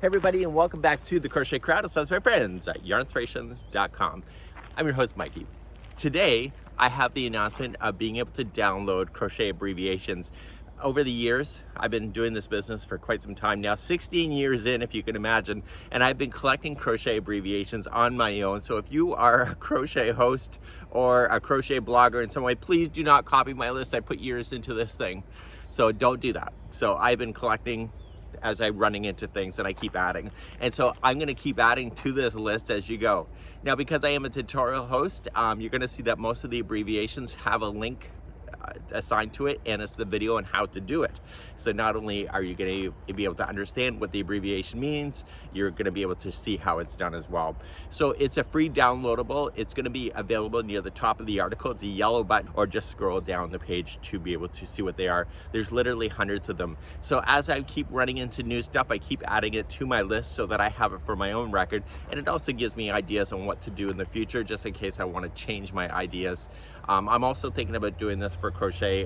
Hey everybody, and welcome back to the Crochet Crowd. It's my friends at yarnspirations.com. I'm your host, Mikey. Today, I have the announcement of being able to download crochet abbreviations. Over the years, I've been doing this business for quite some time now, 16 years in, if you can imagine, and I've been collecting crochet abbreviations on my own. So if you are a crochet host or a crochet blogger in some way, please do not copy my list. I put years into this thing, so don't do that. So I've been collecting as I'm running into things, and I keep adding. And so I'm gonna keep adding to this list as you go. Now, because I am a tutorial host, you're gonna see that most of the abbreviations have a link assigned to it, and it's the video on how to do it. So not only are you going to be able to understand what the abbreviation means, you're going to be able to see how it's done as well. So it's a free downloadable. It's going to be available near the top of the article. It's a yellow button, or just scroll down the page to be able to see what they are. There's literally hundreds of them. So as I keep running into new stuff, I keep adding it to my list so that I have it for my own record, and it also gives me ideas on what to do in the future, just in case I want to change my ideas. I'm also thinking about doing this for crochet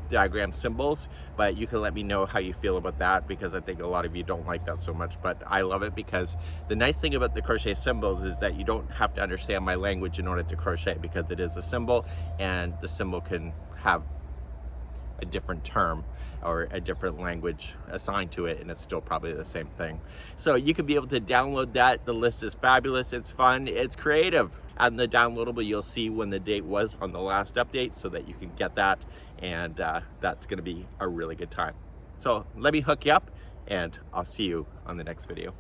diagram symbols, but you can let me know how you feel about that, because I think a lot of you don't like that so much, but I love it because the nice thing about the crochet symbols is that you don't have to understand my language in order to crochet, because it is a symbol, and the symbol can have a different term or a different language assigned to it, and it's still probably the same thing. So you can be able to download that. The list is fabulous, it's fun, it's creative. And the downloadable, you'll see when the date was on the last update, so that you can get that, and that's gonna be a really good time. So let me hook you up, and I'll see you on the next video.